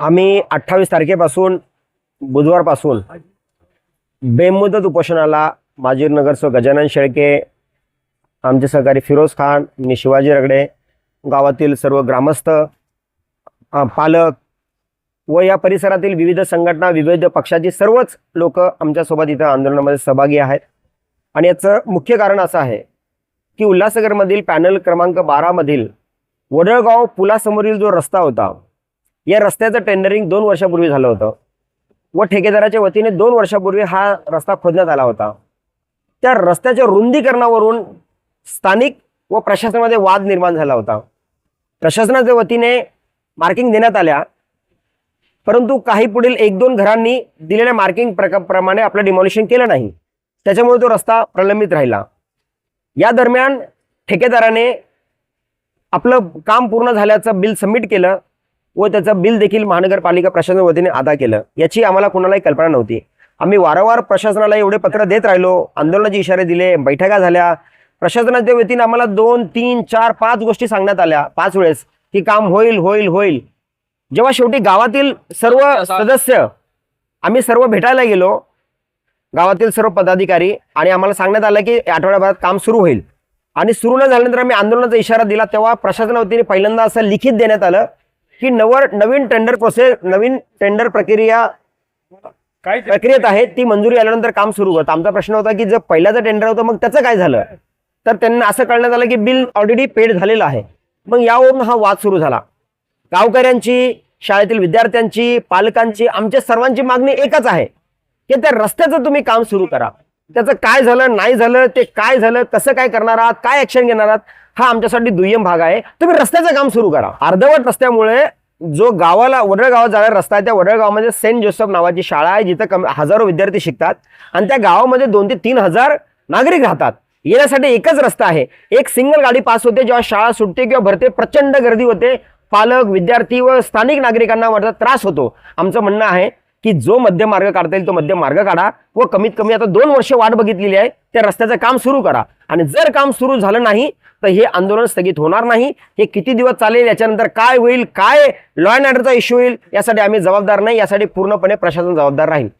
आम्ही 28 तारखेपासून बुधवारपासून बेमुदत उपोषणाला माजी नगरसेवक गजानन शेळके, आमचे सहकारी फिरोज खान आणि शिवाजी रगडे, गावातील सर्व ग्रामस्थ, पालक व या परिसरातील विविध संघटना, विविध पक्षाची सर्वच लोक आमच्यासोबत इथं आंदोलनामध्ये सहभागी आहेत. आणि याचं मुख्य कारण असं आहे की उल्हासनगरमधील पॅनल क्रमांक 12 मधील वडळगाव पुलासमोरील जो रस्ता होता, या रस्त्याचं टेंडरिंग 2 वर्षापूर्वी झालं होतं व ठेकेदाराच्या वतीने 2 वर्षापूर्वी हा रस्ता खोदण्यात आला होता. त्या रस्त्याच्या रुंदीकरणावरून स्थानिक व प्रशासनामध्ये वाद निर्माण झाला होता. प्रशासनाच्या वतीने मार्किंग देण्यात आल्या, परंतु काही पुढील 1-2 घरांनी दिलेल्या मार्किंग प्रमाणे आपलं डिमॉलिशन केलं नाही. त्याच्यामुळे तो रस्ता प्रलंबित राहिला. या दरम्यान ठेकेदाराने आपलं काम पूर्ण झाल्याचं बिल सबमिट केलं व त्याचं बिल देखील महानगरपालिका प्रशासनाच्या वतीने अदा केलं. याची आम्हाला कोणालाही कल्पना नव्हती. आम्ही वारंवार प्रशासनाला एवढे पत्र देत राहिलो, आंदोलनाचे इशारे दिले, बैठका झाल्या. प्रशासनाच्या वतीने आम्हाला 2, 3, 4, 5 गोष्टी सांगण्यात आल्या 5 वेळेस की काम होईल होईल होईल. जेव्हा शेवटी गावातील सर्व सदस्य आम्ही सर्व भेटायला गेलो, गावातील सर्व पदाधिकारी, आणि आम्हाला सांगण्यात आलं की आठवड्याभरात काम सुरू होईल. आणि सुरू न झाल्यानंतर आम्ही आंदोलनाचा इशारा दिला. तेव्हा प्रशासनावतीने पहिल्यांदा असं लिखित देण्यात आलं की नवीन टेंडर प्रोसेस, नवीन टेंडर प्रक्रियेत आहे, ती मंजुरी आल्यानंतर काम सुरू होतं. आमचा प्रश्न होता की जर पहिल्याचं टेंडर होतं मग त्याचं काय झालं, तर त्यांना असं कळण्यात आलं की बिल ऑलरेडी पेड झालेलं आहे. मग यावरून हा वाद सुरू झाला. गावकऱ्यांची, शाळेतील विद्यार्थ्यांची, पालकांची, आमच्या सर्वांची मागणी एकच आहे की त्या रस्त्याचं तुम्ही काम सुरू करा. त्याचं काय झालं नाही झालं, ते काय झालं, कसं काय करणार आहात, काय ऍक्शन घेणार आहात, हा आमच्यासाठी दुय्यम भाग आहे. तुम्ही रस्त्याचं काम सुरू करा. अर्धवट रस्त्यामुळे जो गावाला वडळ गावात जाणारा रस्ता आहे, त्या वडळ गावामध्ये सेंट जोसेफ नावाची शाळा आहे, जिथं हजारो विद्यार्थी शिकतात आणि त्या गावामध्ये 2 ते 3 हजार नागरिक राहतात. येण्यासाठी एकच रस्ता आहे. एक सिंगल गाडी पास होते जेव्हा शाळा सुटते किंवा भरते. प्रचंड गर्दी होते. पालक, विद्यार्थी व स्थानिक नागरिकांना वाटत त्रास होतो. आमचं म्हणणं आहे की जो मध्य मार्ग काढता येईल तो मध्य मार्ग काढा व कमीत कमी आता 2 वर्ष वाट बघितलेली आहे, त्या रस्त्याचं काम सुरू करा. आणि जर काम सुरू झालं नाही तर हे आंदोलन स्थगित होणार नाही. हे किती दिवस चालेल, याच्यानंतर काय होईल, काय लॉ अँड ऑर्डरचा इश्यू होईल, यासाठी आम्ही जबाबदार नाही. यासाठी पूर्णपणे प्रशासन जबाबदार राहील.